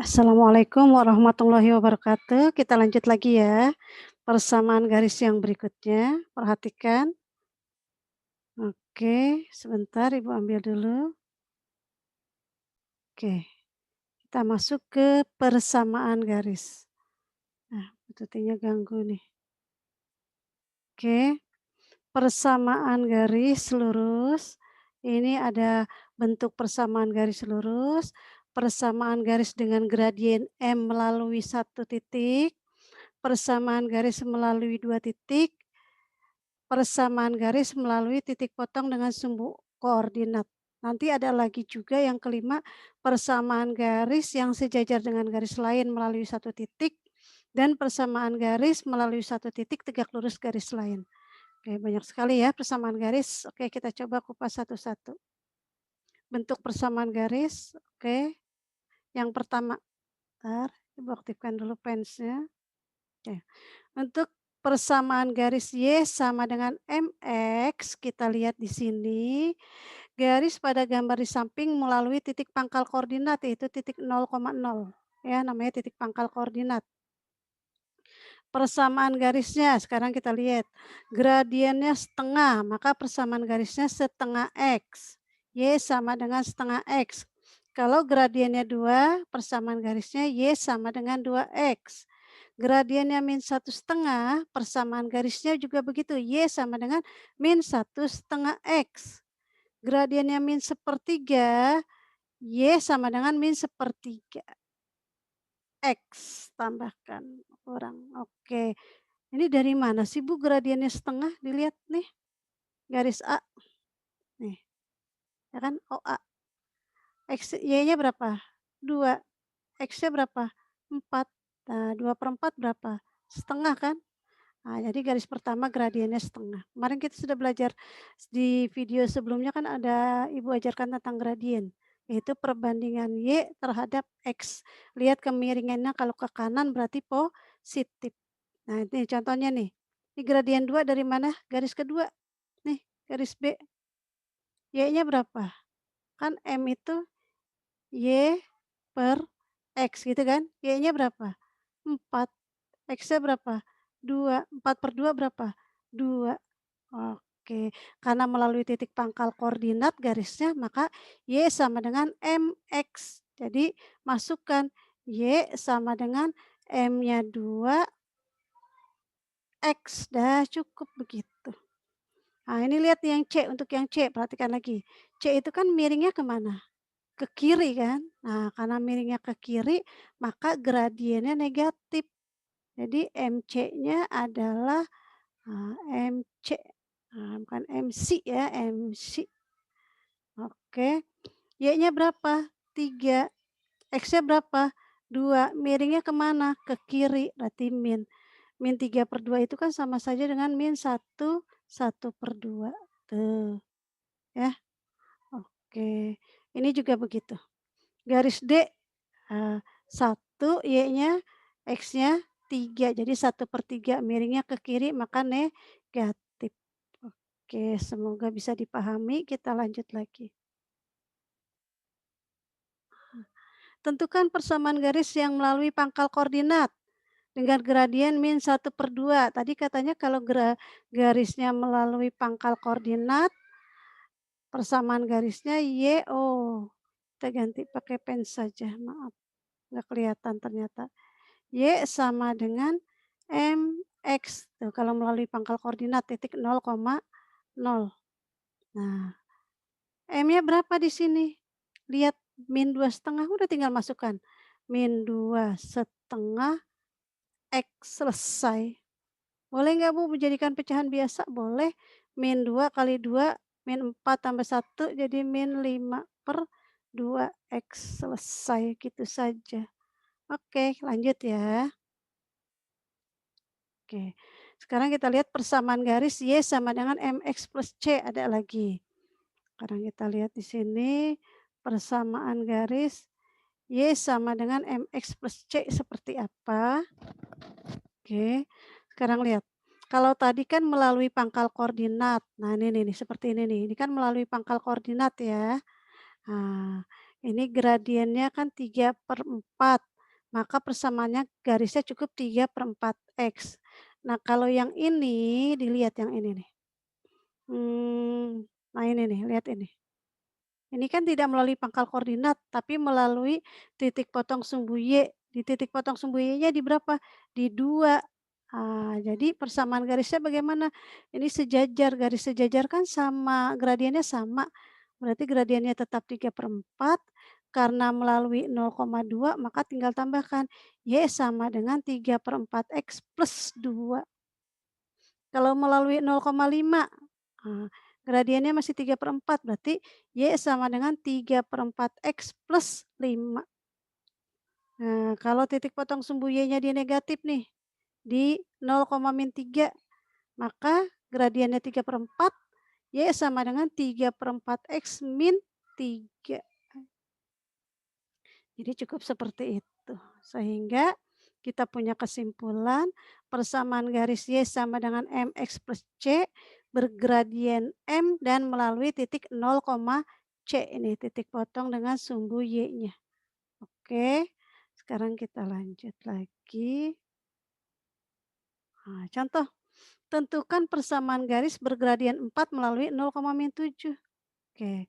Assalamualaikum warahmatullahi wabarakatuh. Kita lanjut lagi ya, persamaan garis yang berikutnya. Perhatikan. Oke, sebentar Ibu ambil dulu. Oke, kita masuk ke persamaan garis. Nah, bututinya ganggu nih. Oke, persamaan garis lurus. Ini ada bentuk persamaan garis lurus, persamaan garis dengan gradien M melalui satu titik, persamaan garis melalui dua titik, persamaan garis melalui titik potong dengan sumbu koordinat. Nanti ada lagi juga yang kelima, persamaan garis yang sejajar dengan garis lain melalui satu titik, dan persamaan garis melalui satu titik tegak lurus garis lain. Oke, banyak sekali ya persamaan garis. Oke, kita coba kupas satu-satu. Bentuk persamaan garis, oke. Yang pertama, bentar, Ibu aktifkan dulu pensnya. Oke. Untuk persamaan garis Y sama dengan MX, kita lihat di sini, garis pada gambar di samping melalui titik pangkal koordinat, yaitu titik 0,0. Ya, namanya titik pangkal koordinat. Persamaan garisnya, sekarang kita lihat, gradiennya setengah, maka persamaan garisnya setengah X. Y sama dengan setengah X. Kalau gradiennya 2, persamaan garisnya Y sama dengan 2X. Gradiennya min 1,5, persamaan garisnya juga begitu, Y sama dengan min 1,5X. Gradiennya min 1/3, Y sama dengan min 1/3. X tambahkan kurang. Oke. Ini dari mana sih Bu gradiennya setengah? Dilihat nih, garis A. Nih, ya kan OA. Y-nya berapa? 2. X-nya berapa? 4. Nah, 2/4 berapa? Setengah kan? Nah, jadi garis pertama gradiennya setengah. Kemarin kita sudah belajar di video sebelumnya kan ada Ibu ajarkan tentang gradien, yaitu perbandingan Y terhadap X. Lihat kemiringannya kalau ke kanan berarti positif. Nah, ini contohnya nih. Ini gradien 2 dari mana? Garis kedua. Nih, garis B. Y-nya berapa? Kan M itu Y per X gitu kan? Y-nya berapa? 4. X-nya berapa? 2. 4/2 berapa? 2. Oke, karena melalui titik pangkal koordinat garisnya, maka Y sama dengan MX. Jadi masukkan Y sama dengan M-nya 2, X. Dah cukup begitu. Nah, ini lihat yang C, untuk yang C, perhatikan lagi. C itu kan miringnya kemana? Ke kiri kan? Nah, karena miringnya ke kiri, maka gradiennya negatif. Jadi MC-nya adalah MC, bukan MC ya, MC. Oke, Y-nya berapa? 3. X-nya berapa? 2. Miringnya kemana? Ke kiri, berarti min. Min 3/2 itu kan sama saja dengan min 1/2. Tuh, ya. Oke, ini juga begitu. Garis D, 1, Y-nya, X-nya 3, jadi 1/3, miringnya ke kiri maka negatif. Oke, semoga bisa dipahami, kita lanjut lagi. Tentukan persamaan garis yang melalui pangkal koordinat dengan gradien min 1/2. Tadi katanya kalau garisnya melalui pangkal koordinat, persamaan garisnya Y, kita ganti pakai pen saja, maaf, nggak kelihatan ternyata. Y sama dengan MX, tuh kalau melalui pangkal koordinat titik 0,0. Nah, M-nya berapa di sini? Lihat min 2,5 udah tinggal masukkan. Min 2,5 X, selesai. Boleh nggak Bu menjadikan pecahan biasa? Boleh. Min 2 kali 2, min 4 tambah 1 jadi min 5/2 X, selesai, gitu saja. Oke, lanjut ya. Oke, sekarang kita lihat persamaan garis Y sama dengan MX plus C, ada lagi. Sekarang kita lihat di sini persamaan garis Y sama dengan MX plus C seperti apa. Oke, sekarang lihat. Kalau tadi kan melalui pangkal koordinat. Nah, ini nih seperti ini nih. Ini kan melalui pangkal koordinat ya. Nah, ini gradiennya kan 3/4. maka persamaannya garisnya cukup 3/4 X. Nah, kalau yang ini, dilihat yang ini nih. Nah ini nih, lihat ini. Ini kan tidak melalui pangkal koordinat, tapi melalui titik potong sumbu Y. Di titik potong sumbu Y-nya di berapa? Di 2. Jadi persamaan garisnya bagaimana? Ini sejajar, garis sejajar kan sama, gradiennya sama. Berarti gradiennya tetap 3/4, karena melalui 0,2 maka tinggal tambahkan Y sama dengan 3/4 X plus 2. Kalau melalui 0,5, gradiennya masih 3/4, berarti Y sama dengan 3/4 X plus 5. Nah, kalau titik potong sumbu Y-nya di negatif nih, di 0,-3, maka gradiennya 3/4, Y sama dengan 3/4 X min 3. Jadi cukup seperti itu. Sehingga kita punya kesimpulan persamaan garis Y sama dengan MX plus C bergradien M dan melalui titik 0, C ini titik potong dengan sumbu Y-nya. Oke, sekarang kita lanjut lagi. Contoh, tentukan persamaan garis bergradien 4 melalui 0,-7. Oke,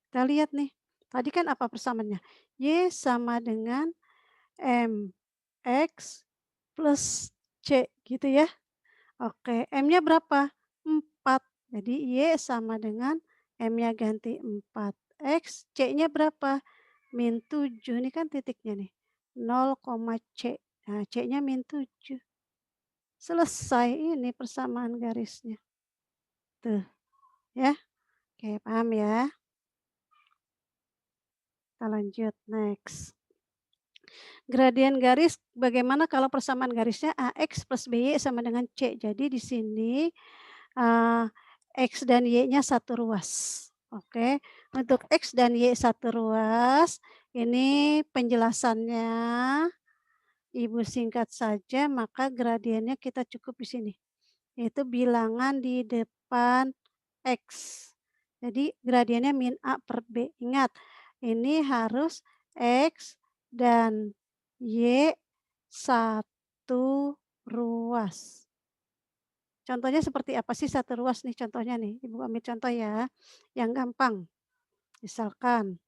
kita lihat nih. Tadi kan apa persamaannya? Y sama dengan MX plus C gitu ya. Oke, M-nya berapa? 4. Jadi Y sama dengan M-nya ganti 4X, C-nya berapa? Min 7. Ini kan titiknya nih. 0, C. Nah, C-nya min 7. Selesai ini persamaan garisnya. Tuh, ya. Oke, paham ya? Kita lanjut, next. Gradien garis bagaimana kalau persamaan garisnya AX plus BY sama dengan C. Jadi di sini X dan Y-nya satu ruas. Oke, untuk X dan Y satu ruas, ini penjelasannya Ibu singkat saja, maka gradiennya kita cukup di sini, yaitu bilangan di depan X. Jadi gradiennya min A per B. Ingat, ini harus X dan Y satu ruas. Contohnya seperti apa sih satu ruas nih contohnya nih, Ibu ambil contoh ya, yang gampang. Misalkan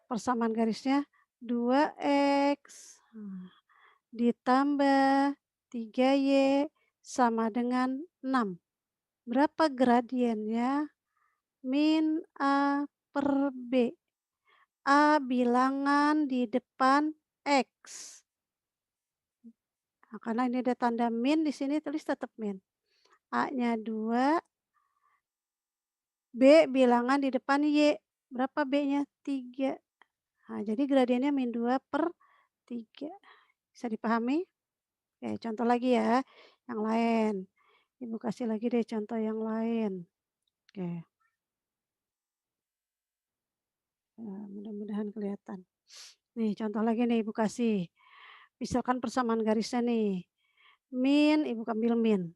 persamaan garisnya 2X ditambah 3Y sama dengan 6. Berapa gradiennya? Min A per B. A bilangan di depan X. Nah, karena ini ada tanda min di sini tulis tetap min. A-nya 2, B bilangan di depan Y. Berapa B-nya? 3. Nah, jadi gradiennya min 2 per 3. Bisa dipahami? Oke, contoh lagi ya, yang lain. Ibu kasih lagi deh contoh yang lain. Oke, mudah-mudahan kelihatan. Nih, contoh lagi nih Ibu kasih. Misalkan persamaan garisnya nih. Min, Ibu ambil min.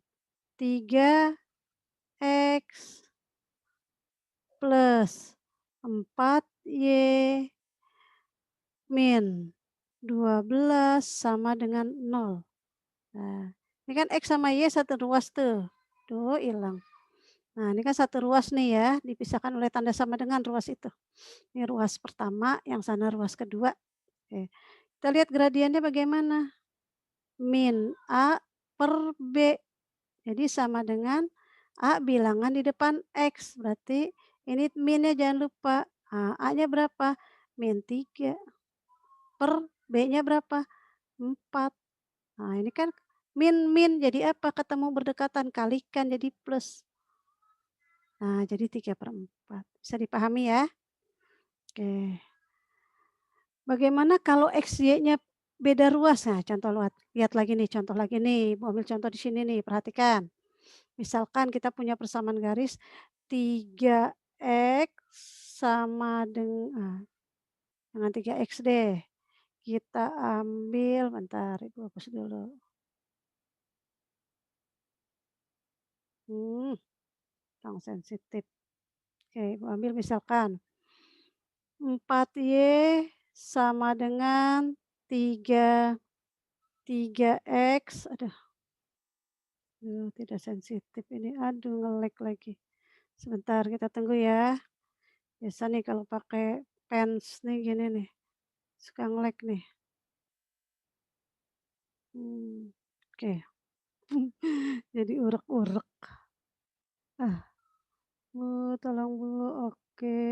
3X plus 4Y min 12 sama dengan 0. Nah, ini kan X sama Y satu ruas tuh. Tuh, hilang. Nah, ini kan satu ruas nih ya, dipisahkan oleh tanda sama dengan ruas itu. Ini ruas pertama, yang sana ruas kedua. Oke. Kita lihat gradiennya bagaimana. Min A per B. Jadi sama dengan A bilangan di depan X. Berarti ini minnya jangan lupa. A-nya berapa? Min 3 per B-nya berapa? 4. Nah, ini kan min jadi apa? Ketemu berdekatan, kalikan jadi plus. Nah, jadi 3/4. Bisa dipahami ya? Oke. Bagaimana kalau X, Y-nya beda ruas? Nah, contoh lihat lagi nih, contoh lagi nih. Mau ambil contoh di sini nih, perhatikan. Misalkan kita punya persamaan garis 3X sama dengan 3X deh. Kita ambil, bentar Ibu hapus dulu. Yang sensitif. Oke, Ibu ambil misalkan 4Y sama dengan 3x, aduh, tidak sensitif ini, aduh nge-lag lagi. Sebentar kita tunggu ya. Biasa nih kalau pakai pens nih gini nih, suka nge-lag nih. Oke. Jadi urek-urek. Ah, Bu, tolong Bu, oke.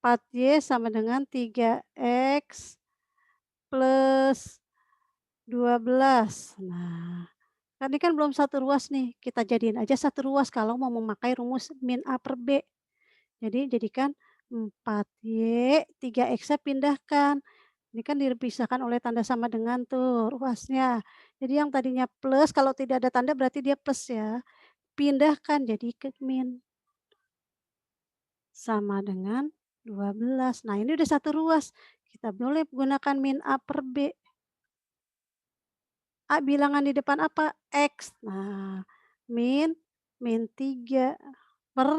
4y sama dengan 3x plus 12. Nah, tadi kan belum satu ruas nih, kita jadiin aja satu ruas kalau mau memakai rumus min A per B. Jadi jadikan 4y, 3x-nya pindahkan. Ini kan dipisahkan oleh tanda sama dengan tuh ruasnya. Jadi yang tadinya plus, kalau tidak ada tanda berarti dia plus ya. Pindahkan jadi ke min. Sama dengan 12. Nah ini udah satu ruas. Kita boleh gunakan min A per B. A bilangan di depan apa? X. Nah, min 3 per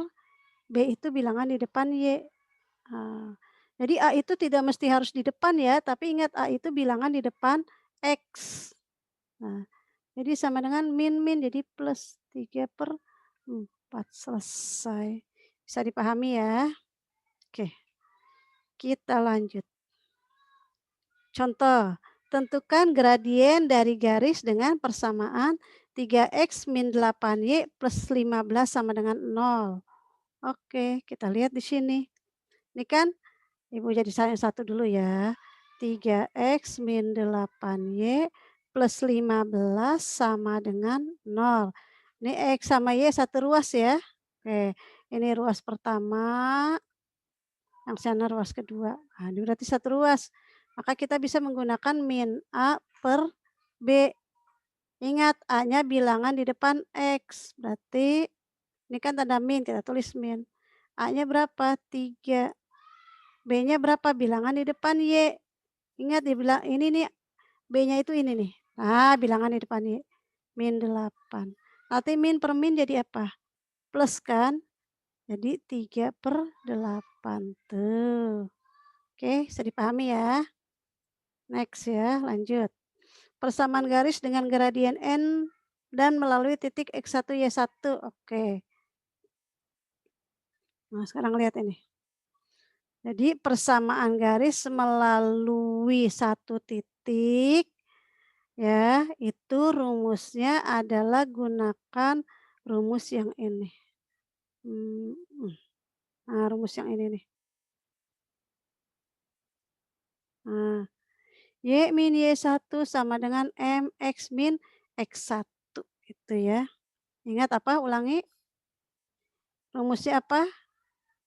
B itu bilangan di depan Y. Jadi A itu tidak mesti harus di depan ya, tapi ingat A itu bilangan di depan X. Nah, jadi sama dengan min, jadi plus 3 per 4. Selesai. Bisa dipahami ya? Oke, kita lanjut. Contoh, tentukan gradien dari garis dengan persamaan 3x min 8y plus 15 sama dengan 0. Oke, kita lihat di sini. Ini kan Ibu jadi yang satu dulu ya. 3x min 8y plus 15 sama dengan 0. Ini x sama y satu ruas ya. Oke, ini ruas pertama, yang sana ruas kedua. Nah, ini berarti satu ruas. Maka kita bisa menggunakan min A per B. Ingat, A-nya bilangan di depan X. Berarti ini kan tanda min, kita tulis min. A-nya berapa? 3. B-nya berapa? Bilangan di depan Y. Ingat dibilang ini nih, B-nya itu ini nih. Nah, bilangan di depan Y. Min 8. Nanti min per min jadi apa? Plus kan? Jadi 3 per 8. Tuh. Oke, bisa dipahami ya. Next ya, lanjut. Persamaan garis dengan gradien N dan melalui titik X1, Y1. Oke. Nah, sekarang lihat ini. Jadi persamaan garis melalui satu titik, ya, itu rumusnya adalah gunakan rumus yang ini. Nah, rumus yang ini nih. Nah, Y min Y1 sama dengan MX min X1. Itu ya. Ingat apa? Ulangi. Rumusnya apa?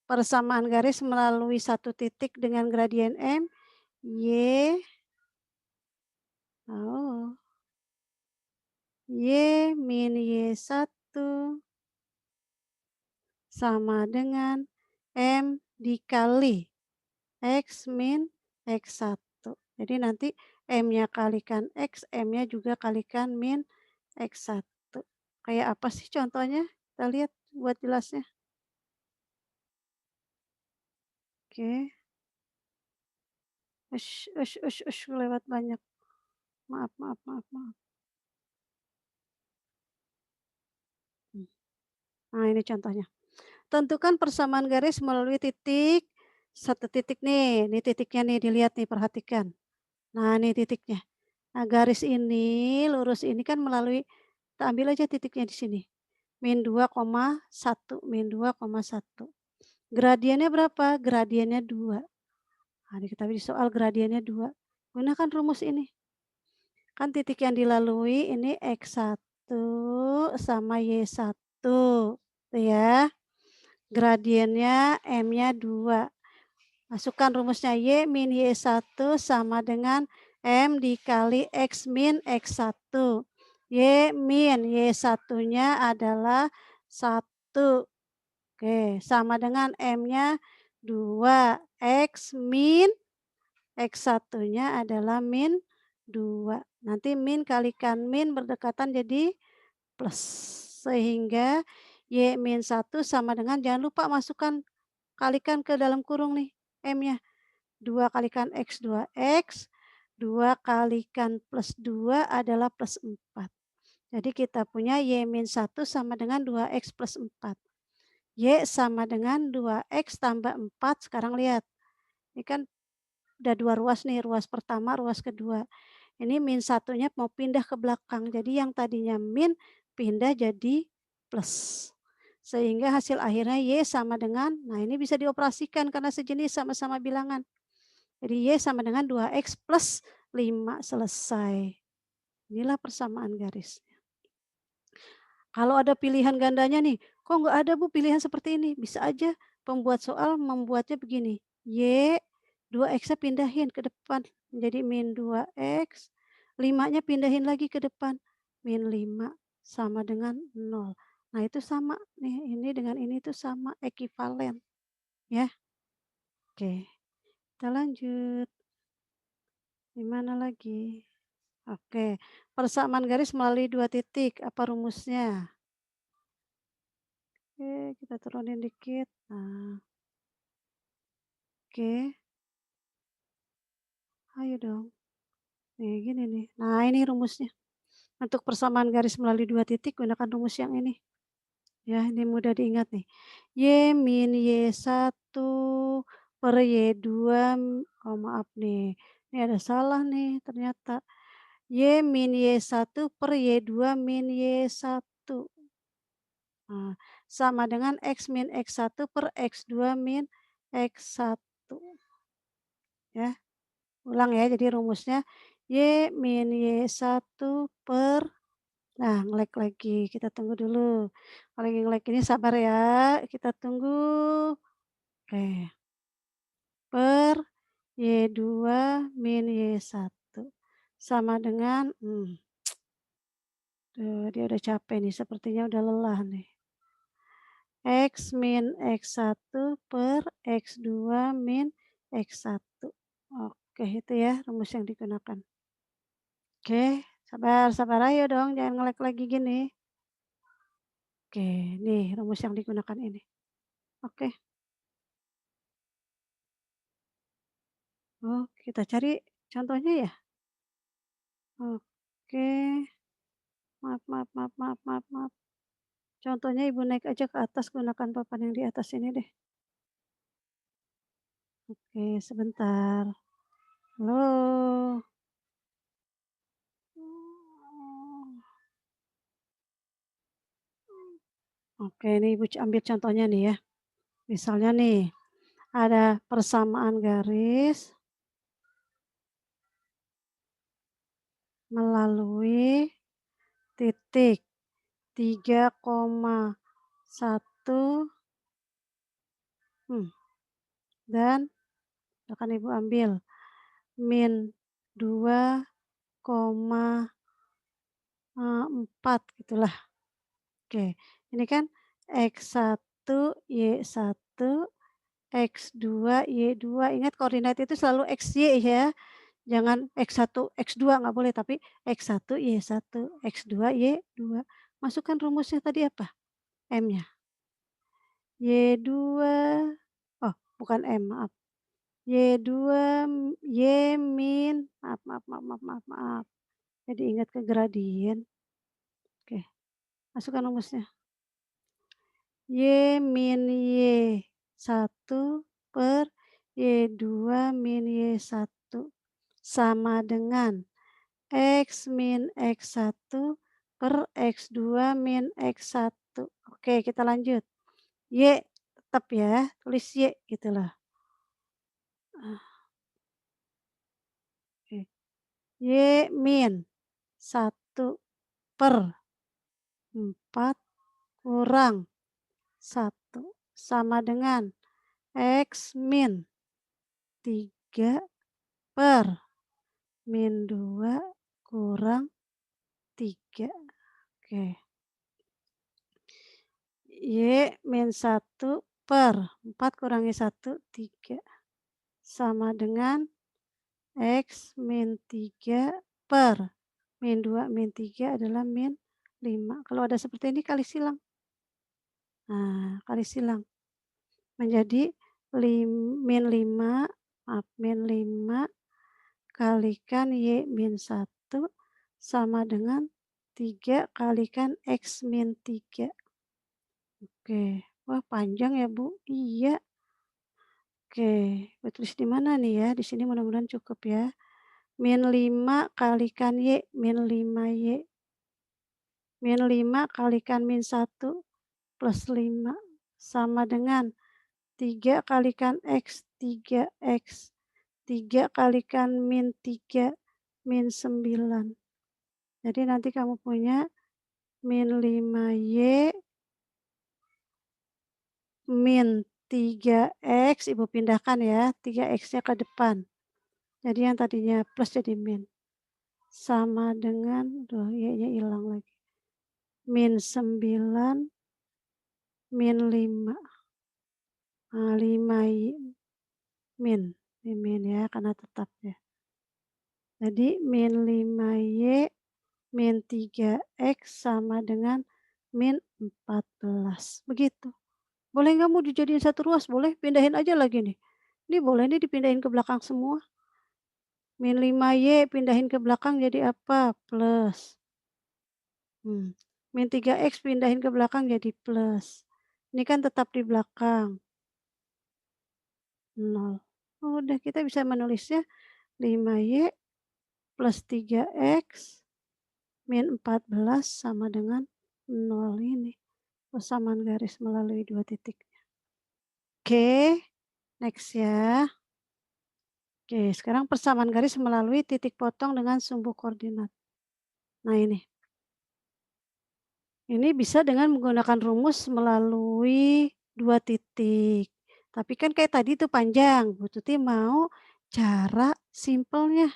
Persamaan garis melalui satu titik dengan gradien M. Y. Oh. Y min Y1 sama dengan M dikali X min X1. Jadi nanti M-nya kalikan X, M-nya juga kalikan min X1. Kayak apa sih contohnya? Kita lihat buat jelasnya. Oke. Lewat banyak. Maaf. Nah, ini contohnya. Tentukan persamaan garis melalui titik, satu titik nih, ini titiknya nih, dilihat nih, perhatikan. Nah, ini titiknya. Nah, garis ini, lurus ini kan melalui, kita ambil aja titiknya di sini. Min 2,1, min 2,1. Gradiennya berapa? Gradiennya 2. Nah, kita di soal gradiennya 2. Gunakan rumus ini. Kan titik yang dilalui ini X1 sama Y1. Tuh ya. Gradiennya M-nya 2. Masukkan rumusnya Y min Y1 sama dengan M dikali X min X1. Y min Y1-nya adalah 1. Oke, sama dengan M-nya 2. X min X1-nya adalah min 2. Nanti min kalikan min berdekatan jadi plus. Sehingga Y min 1 sama dengan, jangan lupa masukkan, kalikan ke dalam kurung nih M-nya. 2 kalikan X 2X, 2 kalikan plus 2 adalah plus 4. Jadi kita punya Y-1 sama dengan 2X plus 4. Y sama dengan 2X tambah 4, sekarang lihat, ini kan udah 2 ruas nih, ruas pertama, ruas kedua. Ini min satunya mau pindah ke belakang, jadi yang tadinya min pindah jadi plus. Sehingga hasil akhirnya Y sama dengan, nah ini bisa dioperasikan karena sejenis sama-sama bilangan. Jadi Y sama dengan 2X plus 5, selesai. Inilah persamaan garis. Kalau ada pilihan gandanya nih, kok nggak ada Bu pilihan seperti ini? Bisa aja pembuat soal membuatnya begini, Y 2X-nya pindahin ke depan menjadi min 2X, 5-nya pindahin lagi ke depan, min 5 sama dengan 0. Nah itu sama nih, ini dengan ini tuh sama, ekivalen ya. Oke, kita lanjut. Di mana lagi? Oke, persamaan garis melalui 2 titik, apa rumusnya? Oke, kita turunin dikit. Nah, oke. Ayo dong. Nih, gini nih. Nah, ini rumusnya. Untuk persamaan garis melalui 2 titik gunakan rumus yang ini. Ya, ini mudah diingat nih. Y min Y1 per Y2, oh maaf nih. Ini ada salah nih ternyata. Y min Y1 per Y2 min Y1. Nah, sama dengan X min X1 per X2 min X1. Ya, ulang ya, jadi rumusnya Y min Y1 per, nah nge-lag lagi, kita tunggu dulu. Kalau lagi nge-lag ini sabar ya, kita tunggu. Oke, per Y2 min Y1 sama dengan, dia udah capek nih, sepertinya udah lelah nih. X min X1 per X2 min X1. Oke, itu ya rumus yang digunakan. Oke, sabar sabar, ayo dong, jangan nge-lag lagi gini. Oke, nih rumus yang digunakan ini. Oke. Oh, kita cari contohnya ya? Oke. Maaf maaf maaf maaf maaf maaf. Contohnya Ibu naik aja ke atas, gunakan papan yang di atas ini deh. Oke, sebentar. Halo? Oke, ini Ibu ambil contohnya nih ya. Misalnya nih, ada persamaan garis melalui titik 3,1, dan akan Ibu ambil min 2,4 gitulah. Oke, ini kan X1, Y1, X2, Y2. Ingat koordinat itu selalu XY ya. Jangan X1, X2 nggak boleh, tapi X1, Y1, X2, Y2. Masukkan rumusnya tadi apa? M-nya. Y2, oh bukan M, maaf. Y2, Y min, maaf maaf maaf maaf maaf maaf. Jadi ingat ke gradien. Oke, masukkan rumusnya. Y min Y1 per Y2 min Y1 sama dengan X min X1 per X2 min X1. Oke, kita lanjut. Y tetap ya, tulis Y gitu loh. Oke. Y min 1 per 4 kurang 1 sama dengan X min 3 per min 2 kurang 3. Oke. Y min 1 per 4 kurangi 1, 3. Sama dengan X min 3 per min 2 min 3 adalah min 5. Kalau ada seperti ini kali silang. Nah, kali silang. Menjadi min 5, maaf, min 5 kalikan Y min 1 sama dengan 3 kalikan X min 3. Oke. Wah, panjang ya, Bu? Iya. Oke, gue tulis di mana nih ya? Di sini mudah-mudahan cukup ya. Min 5 kalikan Y min 5Y. Min 5 kalikan min 1 plus 5 sama dengan 3 kalikan X, 3X. 3 kalikan min 3 min 9. Jadi nanti kamu punya min 5Y min 3X, Ibu pindahkan ya, 3X-nya ke depan. Jadi yang tadinya plus jadi min. Sama dengan, Y-nya hilang lagi. Min 9 min 5. Nah, 5Y min. Ini min ya, karena tetap ya. Jadi min 5Y min 3X sama dengan min 14. Begitu. Boleh nggak mau dijadiin satu ruas? Boleh, pindahin aja lagi nih. Ini boleh nih dipindahin ke belakang semua. Min 5Y pindahin ke belakang jadi apa? Plus. Min 3X pindahin ke belakang jadi plus. Ini kan tetap di belakang. 0. Udah kita bisa menulisnya 5Y plus 3X min 14 sama dengan 0 ini. Persamaan garis melalui 2 titik. Oke, next ya. Oke, sekarang persamaan garis melalui titik potong dengan sumbu koordinat. Nah ini. Ini bisa dengan menggunakan rumus melalui 2 titik. Tapi kan kayak tadi itu panjang, Bu Tuti mau cara simpelnya.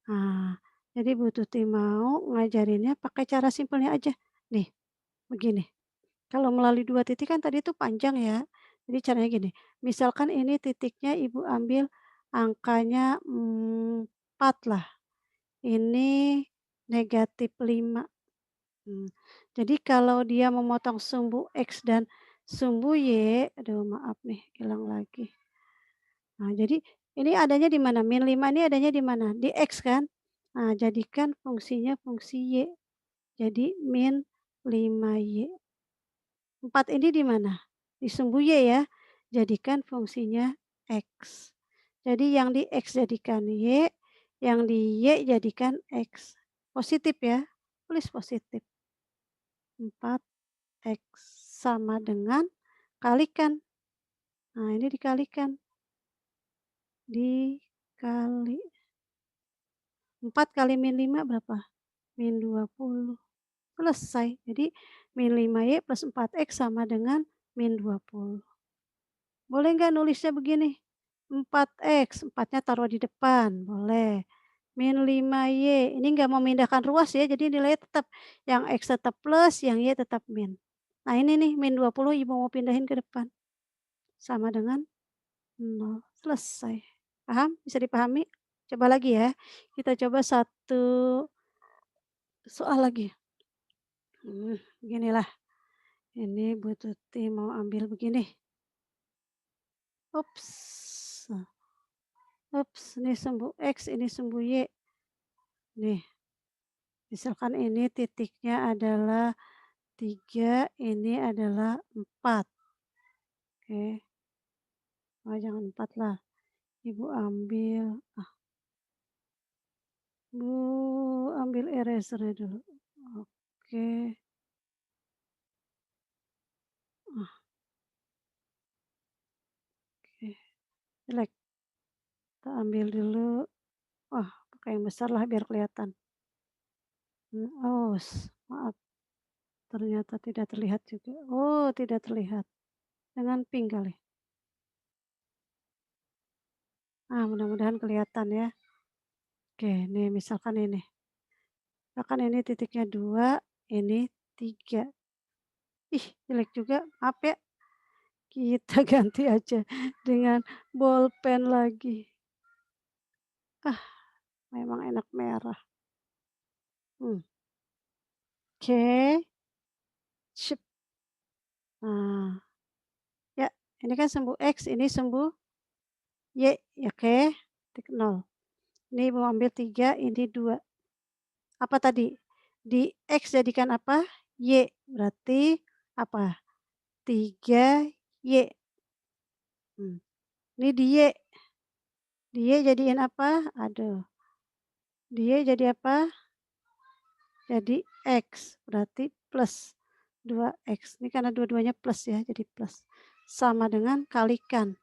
Nah, jadi Bu Tuti mau ngajarinnya pakai cara simpelnya aja. Nih, begini. Kalau melalui 2 titik kan tadi itu panjang ya. Jadi caranya gini, misalkan ini titiknya Ibu ambil angkanya 4 lah. Ini -5. Jadi kalau dia memotong sumbu X dan sumbu Y, aduh maaf nih hilang lagi. Nah jadi ini adanya di mana? Min 5 ini adanya di mana? Di X kan? Nah jadikan fungsinya fungsi Y. Jadi min 5Y. 4 ini di mana? Di sumbu Y ya. Jadikan fungsinya X. Jadi yang di X jadikan Y, yang di Y jadikan X. Positif ya, tulis positif. 4X sama dengan kalikan. Nah ini dikalikan. Dikali 4 kali min 5 berapa? Min 20. Selesai. Jadi min 5Y plus 4X sama dengan min 20. Boleh nggak nulisnya begini? 4X, 4-nya taruh di depan, boleh. Min 5Y, ini nggak memindahkan ruas ya, jadi nilainya tetap. Yang X tetap plus, yang Y tetap min. Nah ini nih, min 20 Ibu mau pindahin ke depan. Sama dengan 0, selesai. Paham? Bisa dipahami? Coba lagi ya, kita coba satu soal lagi. Beginilah, ini Bu Tuti mau ambil begini. Ups. Ups, ini sumbu X, ini sumbu Y. Nih, misalkan ini titiknya adalah 3, ini adalah 4. Oke. Oh, jangan 4 lah. Ibu ambil, Bu ambil eraser dulu. Oke. Ah, oke. Jelek. Kita ambil dulu. Wah, pakai yang besar lah biar kelihatan. Maaf. Ternyata tidak terlihat juga. Oh, tidak terlihat. Dengan pink kali. Mudah-mudahan kelihatan ya. Oke, nih misalkan ini. Misalkan ini titiknya 2, ini 3. Ih, jelek juga. Maaf ya. Kita ganti aja dengan bolpen lagi. Memang enak merah. Oke. Sip. Nah, ya ini kan sumbu X, ini sumbu Y, oke, titik 0. Ini Ibu ambil 3, ini 2. Apa tadi? Di X jadikan apa? Y, berarti apa? 3Y. Ini di Y. Di Y jadiin apa? Aduh. Di Y jadi apa? Jadi X, berarti plus 2X. Ini karena dua-duanya plus ya, jadi plus. Sama dengan kalikan.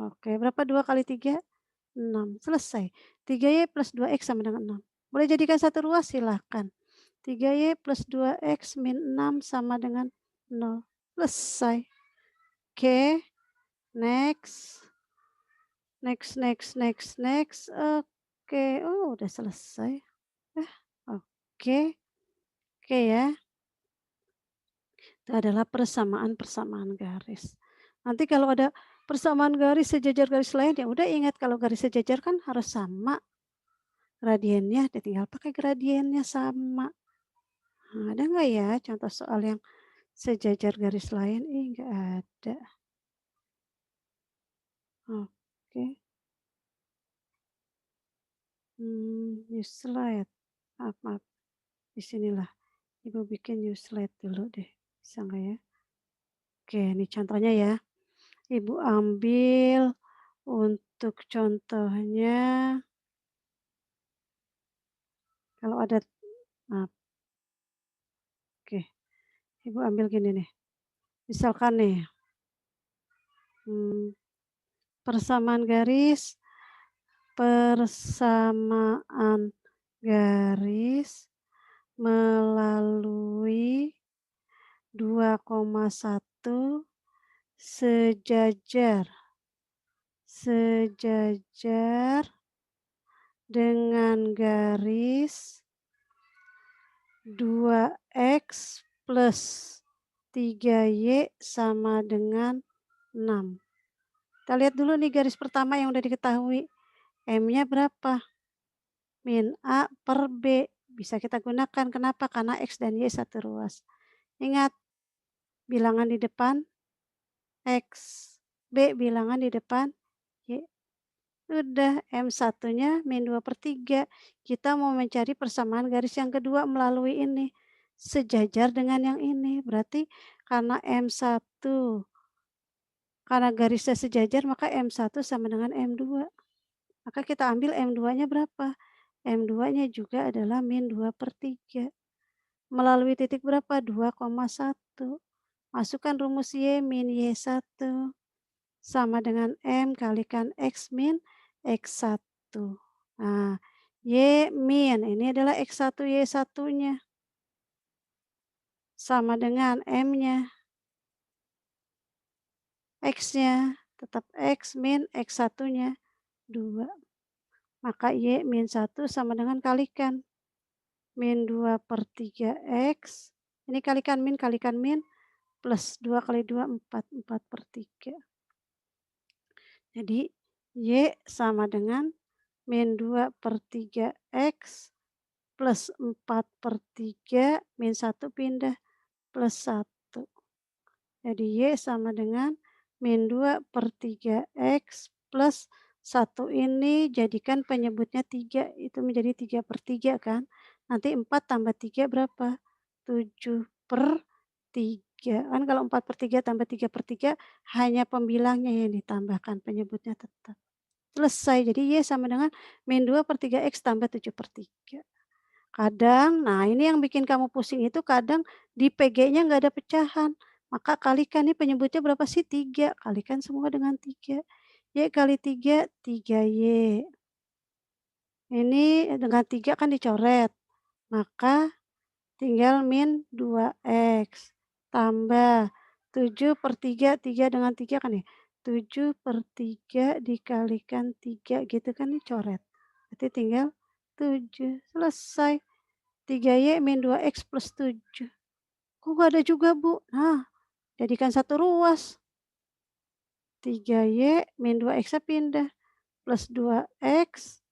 Oke, berapa 2 kali 3? 6. Selesai. 3Y plus 2X sama dengan 6. Boleh jadikan satu ruas? Silahkan. 3Y plus 2X min 6 sama dengan 0. Selesai. Oke, next. Next next next next. Oke, oh udah selesai. Oke. Oke ya. Itu adalah persamaan-persamaan garis. Nanti kalau ada persamaan garis sejajar garis lain, ya udah ingat kalau garis sejajar kan harus sama gradiennya, ya tinggal pakai gradiennya sama. Nah, ada nggak ya contoh soal yang sejajar garis lain? Nggak ada. Oke. New slide. Maaf, maaf. Di sinilah. Ibu bikin new slide dulu deh. Bisa nggak ya? Oke, ini contohnya ya. Ibu ambil untuk contohnya, kalau ada, maaf, oke, Ibu ambil gini nih. Misalkan nih, persamaan garis melalui 2,1 sejajar dengan garis 2X plus 3Y sama dengan 6. Kita lihat dulu nih garis pertama yang udah diketahui. M-nya berapa? Min A per B. Bisa kita gunakan. Kenapa? Karena X dan Y satu ruas. Ingat, bilangan di depan X. B bilangan di depan Y. Udah, M1-nya min 2/3. Kita mau mencari persamaan garis yang kedua melalui ini. Sejajar dengan yang ini. Berarti karena M1, karena garisnya sejajar maka M1 sama dengan M2. Maka kita ambil M2-nya berapa? M2-nya juga adalah min 2/3. Melalui titik berapa? 2,1. Masukkan rumus Y min Y1 sama dengan M kalikan X min X1. Nah, Y min, ini adalah X1 Y1-nya. Sama dengan M-nya. X-nya, tetap X min X1-nya 2. Maka Y min 1 sama dengan kalikan. Min 2/3X. Ini kalikan min plus 2 kali 2, 4. 4/3. Jadi Y sama dengan min 2/3X plus 4/3 min 1 pindah plus 1. Jadi Y sama dengan min 2/3X plus 1 ini jadikan penyebutnya 3, itu menjadi 3/3 kan. Nanti 4 tambah 3 berapa? 7/3. Kan kalau 4/3 tambah 3/3 hanya pembilangnya yang ditambahkan, penyebutnya tetap. Selesai, jadi Y sama dengan min 2/3X tambah 7/3. Kadang, nah ini yang bikin kamu pusing itu kadang di PG-nya nggak ada pecahan. Maka kalikan, nih penyebutnya berapa sih? 3, kalikan semua dengan 3. Y kali 3, 3Y. Ini dengan 3 kan dicoret, maka tinggal min 2X tambah 7/3, 3 dengan 3 kan ya, 7/3 dikalikan 3 gitu kan dicoret. Berarti tinggal 7, selesai. 3Y min 2X plus 7. Kok nggak ada juga, Bu? Nah, jadikan satu ruas. 3Y min 2X-nya pindah. Plus 2X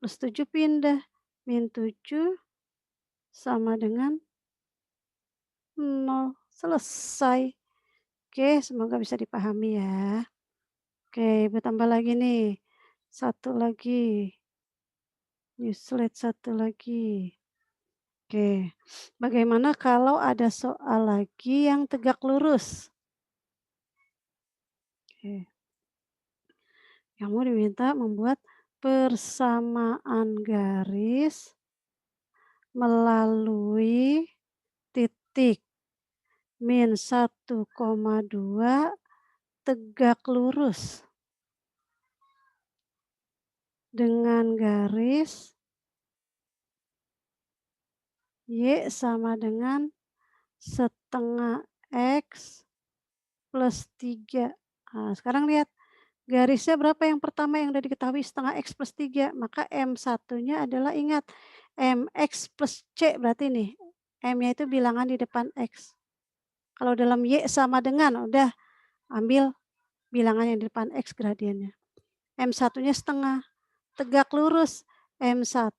plus 7 pindah. Min 7 sama dengan 0. Selesai. Oke, semoga bisa dipahami ya. Oke, Ibu tambah lagi nih. Satu lagi, new slide satu lagi. Oke, bagaimana kalau ada soal lagi yang tegak lurus? Oke, kamu diminta membuat persamaan garis melalui titik -1,2 tegak lurus dengan garis Y sama dengan setengah X plus 3. Nah, sekarang lihat garisnya berapa yang pertama yang udah diketahui setengah X plus 3, maka M1-nya adalah ingat MX plus C berarti nih, M-nya itu bilangan di depan X. Kalau dalam Y sama dengan, udah ambil bilangan yang di depan X gradiennya. M1-nya setengah, tegak lurus, M1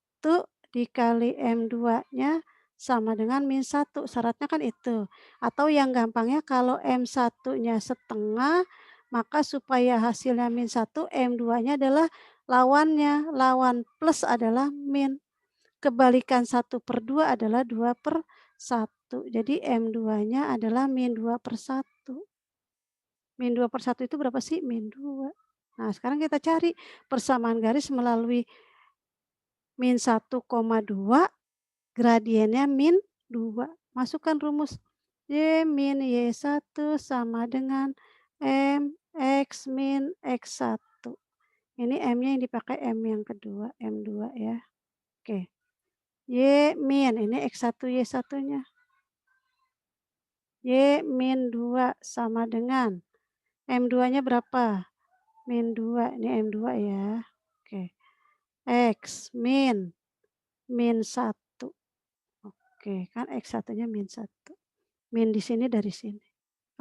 dikali M2-nya sama dengan -1, syaratnya kan itu. Atau yang gampangnya kalau M1-nya setengah, maka supaya hasilnya -1, M2-nya adalah lawannya, lawan plus adalah min. Kebalikan 1/2 adalah 2/1. Jadi M2-nya adalah -2/1. -2/1 itu berapa sih? -2. Nah, sekarang kita cari persamaan garis melalui -1,2 gradiennya -2. Masukkan rumus Y min Y1 sama dengan M X min X1. Ini M-nya yang dipakai M yang kedua, M2 ya. Oke. Y min, ini X1 Y1-nya. Y min 2 sama dengan M2-nya berapa? Min 2, ini M2 ya. Oke. X min 1. Oke, kan X1-nya -1. Min di sini dari sini.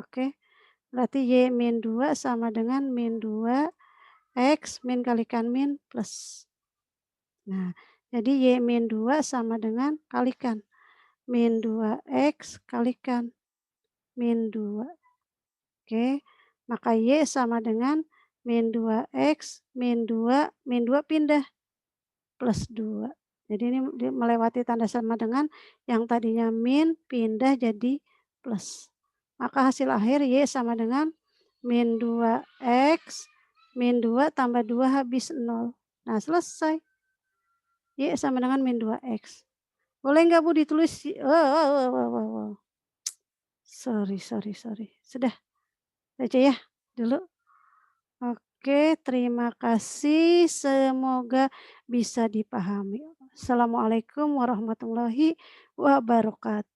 Oke, berarti Y min 2 sama dengan min 2, X min kalikan min plus. Nah, jadi Y min 2 sama dengan kalikan min 2X kalikan min 2. Oke, maka Y sama dengan min 2X min 2, min 2 pindah plus 2. Jadi ini melewati tanda sama dengan yang tadinya min pindah jadi plus. Maka hasil akhir Y sama dengan min 2X min 2 tambah 2 habis 0. Nah, selesai. Y sama dengan min 2X. Boleh nggak Bu ditulis? Sorry. Sudah, baca ya dulu. Oke, terima kasih. Semoga bisa dipahami. Assalamualaikum warahmatullahi wabarakatuh.